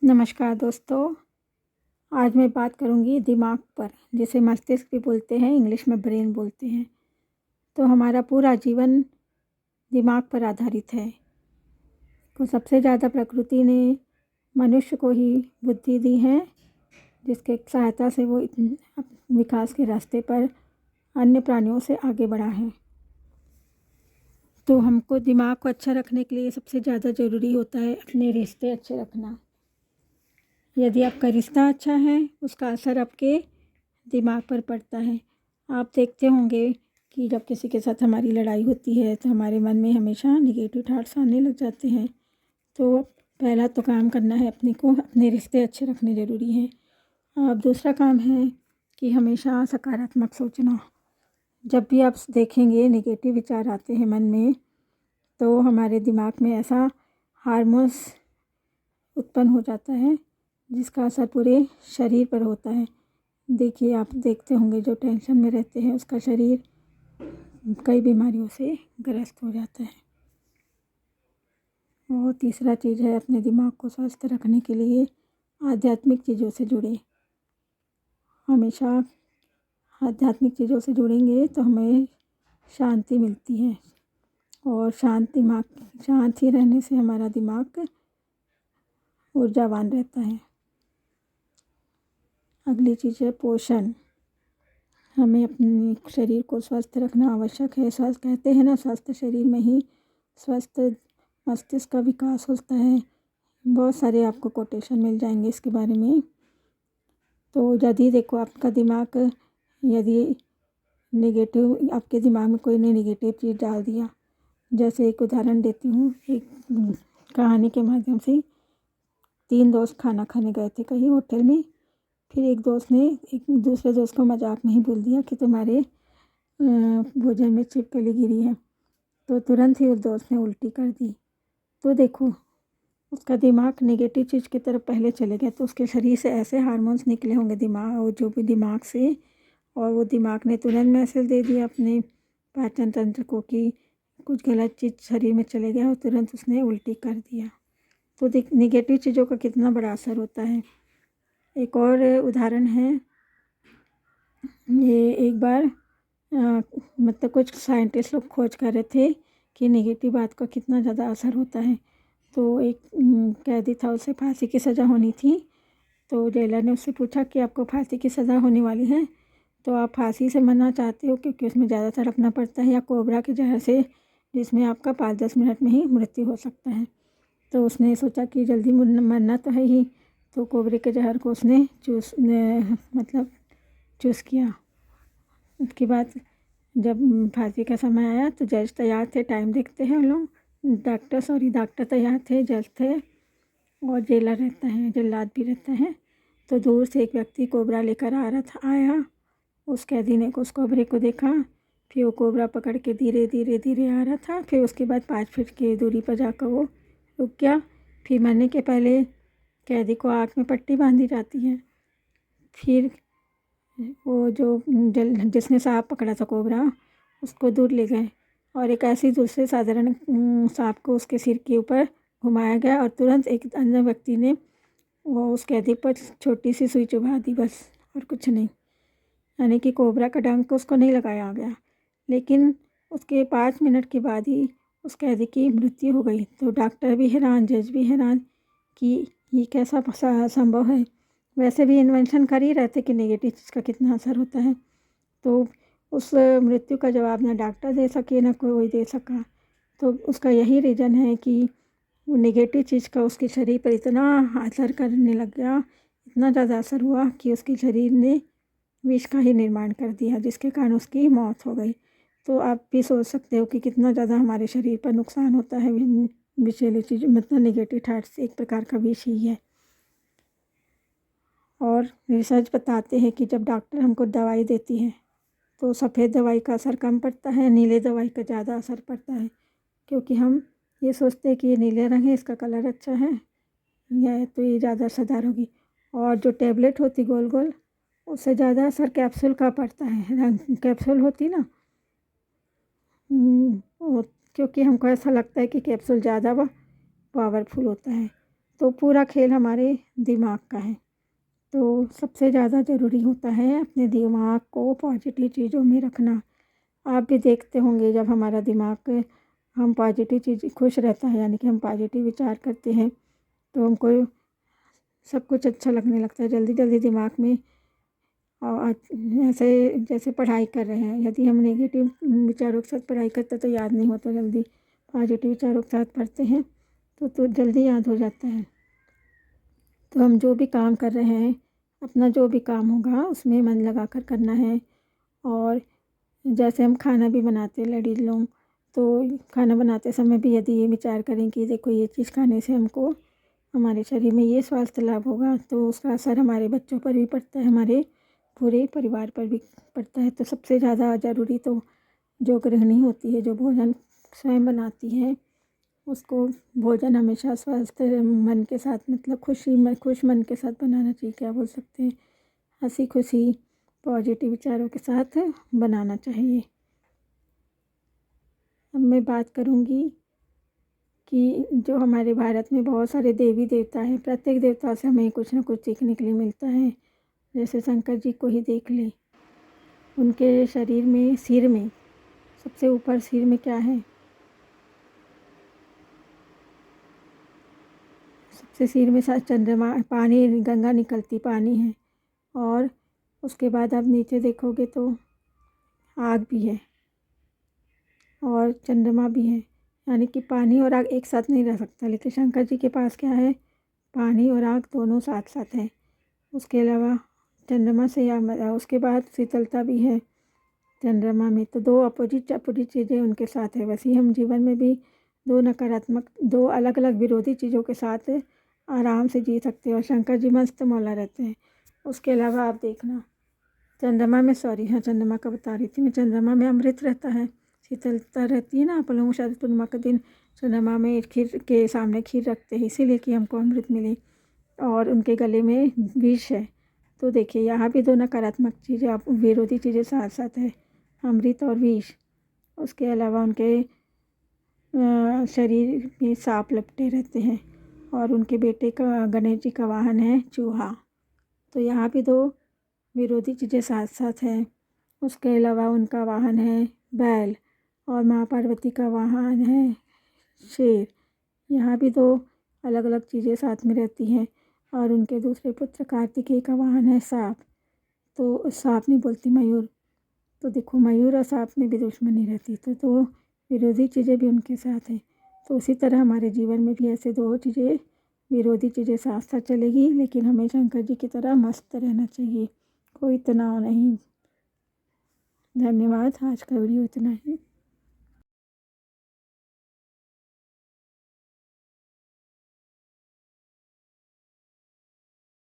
नमस्कार दोस्तों। आज मैं बात करूंगी दिमाग पर, जिसे मस्तिष्क भी बोलते हैं, इंग्लिश में ब्रेन बोलते हैं। तो हमारा पूरा जीवन दिमाग पर आधारित है। तो सबसे ज़्यादा प्रकृति ने मनुष्य को ही बुद्धि दी है, जिसके सहायता से वो विकास के रास्ते पर अन्य प्राणियों से आगे बढ़ा है। तो हमको दिमाग को अच्छा रखने के लिए सबसे ज़्यादा ज़रूरी होता है अपने रिश्ते अच्छे रखना। यदि आपका रिश्ता अच्छा है, उसका असर आपके दिमाग पर पड़ता है। आप देखते होंगे कि जब किसी के साथ हमारी लड़ाई होती है तो हमारे मन में हमेशा निगेटिव थॉट्स आने लग जाते हैं। तो पहला तो काम करना है अपने रिश्ते अच्छे रखने ज़रूरी है। अब दूसरा काम है कि हमेशा सकारात्मक सोचना। जब भी आप देखेंगे नेगेटिव विचार आते हैं मन में, तो हमारे दिमाग में ऐसा हार्मोन्स उत्पन्न हो जाता है जिसका असर पूरे शरीर पर होता है। देखिए, आप देखते होंगे जो टेंशन में रहते हैं उसका शरीर कई बीमारियों से ग्रस्त हो जाता है। और तीसरा चीज़ है, अपने दिमाग को स्वस्थ रखने के लिए आध्यात्मिक चीज़ों से जुड़े। हमेशा आध्यात्मिक चीज़ों से जुड़ेंगे तो हमें शांति मिलती है, और शांत ही रहने से हमारा दिमाग ऊर्जावान रहता है। अगली चीज़ है पोषण। हमें अपने शरीर को स्वस्थ रखना आवश्यक है। स्वस्थ कहते हैं ना, स्वस्थ शरीर में ही स्वस्थ मस्तिष्क का विकास होता है। बहुत सारे आपको कोटेशन मिल जाएंगे इसके बारे में। तो यदि देखो, आपका दिमाग यदि नेगेटिव, आपके दिमाग में कोई ने नेगेटिव चीज़ डाल दिया, जैसे एक उदाहरण देती हूँ एक कहानी के माध्यम से। 3 दोस्त खाना खाने गए थे कहीं होटल में। फिर एक दोस्त ने एक दूसरे दोस्त को मजाक में ही बोल दिया कि तुम्हारे भोजन में छिपकली गिरी है। तो तुरंत ही उस दोस्त ने उल्टी कर दी। तो देखो, उसका दिमाग नेगेटिव चीज़ की तरफ पहले चले गया, तो उसके शरीर से ऐसे हार्मोन्स निकले होंगे दिमाग से, और वो दिमाग ने तुरंत मैसेज दे दिया अपने पाचन तंत्र को कि कुछ गलत चीज़ शरीर में चले गया, और तुरंत उसने उल्टी कर दिया। तो नेगेटिव चीज़ों का कितना बड़ा असर होता है। एक और उदाहरण है, ये एक बार मतलब कुछ साइंटिस्ट लोग खोज कर रहे थे कि नेगेटिव बात का कितना ज़्यादा असर होता है। तो एक कैदी था, उसे फांसी की सज़ा होनी थी। तो जेलर ने उससे पूछा कि आपको फांसी की सज़ा होने वाली है, तो आप फांसी से मरना चाहते हो क्योंकि उसमें ज़्यादा तड़पना पड़ता है, या कोबरा के जहर से जिसमें आपका 5-10 मिनट में ही मृत्यु हो सकता है। तो उसने सोचा कि जल्दी मरना तो है ही, तो कोबरे के जहर को उसने चूस किया। उसके बाद जब फांसी का समय आया तो जज तैयार थे, टाइम देखते हैं लोग, डॉक्टर तैयार थे, जज थे, और जल्लाद भी रहता है। तो दूर से एक व्यक्ति कोबरा लेकर आया। उस कैदी ने उस कोबरे को देखा, फिर वो कोबरा पकड़ के धीरे धीरे धीरे आ रहा था। फिर उसके बाद 5 फीट की दूरी पर जाकर वो रुक गया। फिर मरने के पहले कैदी को आँख में पट्टी बांधी जाती है। फिर वो जिसने सांप पकड़ा था कोबरा, उसको दूर ले गए, और एक ऐसी दूसरे साधारण सांप को उसके सिर के ऊपर घुमाया गया, और तुरंत एक अन्य व्यक्ति ने वो उस कैदी पर छोटी सी सुई चुभा दी, बस, और कुछ नहीं। यानी कि कोबरा का डंक उसको नहीं लगाया गया। लेकिन उसके 5 मिनट के बाद ही उस कैदी की मृत्यु हो गई। तो डॉक्टर भी हैरान, जज भी हैरान कि ये कैसा संभव है। वैसे भी इन्वेंशन कर ही रहते कि नेगेटिव चीज़ का कितना असर होता है। तो उस मृत्यु का जवाब ना डॉक्टर दे सके, ना कोई दे सका। तो उसका यही रीज़न है कि वो नेगेटिव चीज़ का उसके शरीर पर इतना असर करने लग गया, इतना ज़्यादा असर हुआ कि उसके शरीर ने विष का ही निर्माण कर दिया, जिसके कारण उसकी मौत हो गई। तो आप भी सोच सकते हो कि कितना ज़्यादा हमारे शरीर पर नुकसान होता है विषैली चीज़, मतलब नेगेटिव थॉट्स एक प्रकार का विष ही है। और रिसर्च बताते हैं कि जब डॉक्टर हमको दवाई देती है तो सफ़ेद दवाई का असर कम पड़ता है, नीले दवाई का ज़्यादा असर पड़ता है, क्योंकि हम ये सोचते हैं कि ये नीले रंग है, इसका कलर अच्छा है, या तो ये ज़्यादा असरदार होगी। और जो टेबलेट होती गोल गोल, उससे ज़्यादा असर कैप्सूल का पड़ता है। रंग कैप्सूल होती ना, क्योंकि हमको ऐसा लगता है कि कैप्सूल ज़्यादा पावरफुल होता है। तो पूरा खेल हमारे दिमाग का है। तो सबसे ज़्यादा ज़रूरी होता है अपने दिमाग को पॉजिटिव चीज़ों में रखना। आप भी देखते होंगे जब हमारा दिमाग हम पॉजिटिव चीज़ खुश रहता है, यानी कि हम पॉजिटिव विचार करते हैं, तो हमको सब कुछ अच्छा लगने लगता है जल्दी जल्दी दिमाग में। और ऐसे जैसे पढ़ाई कर रहे हैं, यदि हम नेगेटिव विचारों के साथ पढ़ाई करते हैं तो याद नहीं होता जल्दी। पॉजिटिव विचारों के साथ पढ़ते हैं तो जल्दी याद हो जाता है। तो हम जो भी काम कर रहे हैं, अपना जो भी काम होगा उसमें मन लगा कर करना है। और जैसे हम खाना भी बनाते हैं लेडीज़ लोग, तो खाना बनाते समय भी यदि ये विचार करें कि देखो ये चीज़ खाने से हमको हमारे शरीर में ये स्वास्थ्य लाभ होगा, तो उसका असर हमारे बच्चों पर भी पड़ता है, हमारे पूरे परिवार पर भी पड़ता है। तो सबसे ज़्यादा ज़रूरी तो जो गृहिणी होती है, जो भोजन स्वयं बनाती है, उसको भोजन हमेशा स्वस्थ मन के साथ, मतलब खुश मन के साथ बनाना चाहिए, क्या बोल सकते हैं, हँसी खुशी पॉजिटिव विचारों के साथ बनाना चाहिए। अब मैं बात करूँगी कि जो हमारे भारत में बहुत सारे देवी देवता हैं, प्रत्येक देवता से हमें कुछ न कुछ सीखने के लिए मिलता है। जैसे शंकर जी को ही देख लें, उनके शरीर में, सिर में, सबसे ऊपर सिर में क्या है, सबसे सिर में चंद्रमा, पानी, गंगा निकलती पानी है। और उसके बाद आप नीचे देखोगे तो आग भी है और चंद्रमा भी है, यानी कि पानी और आग एक साथ नहीं रह सकता। लेकिन शंकर जी के पास क्या है, पानी और आग दोनों साथ साथ हैं। उसके अलावा चंद्रमा से या उसके बाद शीतलता भी है चंद्रमा में। तो दो अपोजिट अपोजिट चीज़ें उनके साथ है। वैसे ही हम जीवन में भी दो नकारात्मक, दो अलग अलग विरोधी चीज़ों के साथ आराम से जी सकते हैं, और शंकर जी मस्त मौला रहते हैं। उसके अलावा आप देखना चंद्रमा में, सॉरी हाँ चंद्रमा का बता रही थी मैं, चंद्रमा में अमृत रहता है, शीतलता रहती है ना। आप लोग शायद पूर्णिमा के दिन चंद्रमा में खीर के सामने खीर रखते हैं, इसीलिए कि हमको अमृत मिले। और उनके गले में विष है। तो देखिए यहाँ भी दो नकारात्मक चीज़ें, आप विरोधी चीज़ें साथ साथ है, अमृत और विष। उसके अलावा उनके शरीर में सांप लपटे रहते हैं, और उनके बेटे का, गणेश जी का वाहन है चूहा। तो यहाँ भी दो विरोधी चीज़ें साथ साथ हैं। उसके अलावा उनका वाहन है बैल, और माँ पार्वती का वाहन है शेर। यहाँ भी दो अलग अलग चीज़ें साथ में रहती हैं। और उनके दूसरे पुत्र कार्तिकेय का वाहन है सांप। तो सांप नहीं बोलती, मयूर। तो देखो मयूर और सांप में भी दुश्मनी रहती, तो विरोधी चीज़ें भी उनके साथ हैं। तो उसी तरह हमारे जीवन में भी ऐसे दो चीज़ें, विरोधी चीज़ें साथ साथ चलेगी, लेकिन हमें शंकर जी की तरह मस्त रहना चाहिए, कोई तनाव नहीं। धन्यवाद, आज का वीडियो इतना ही।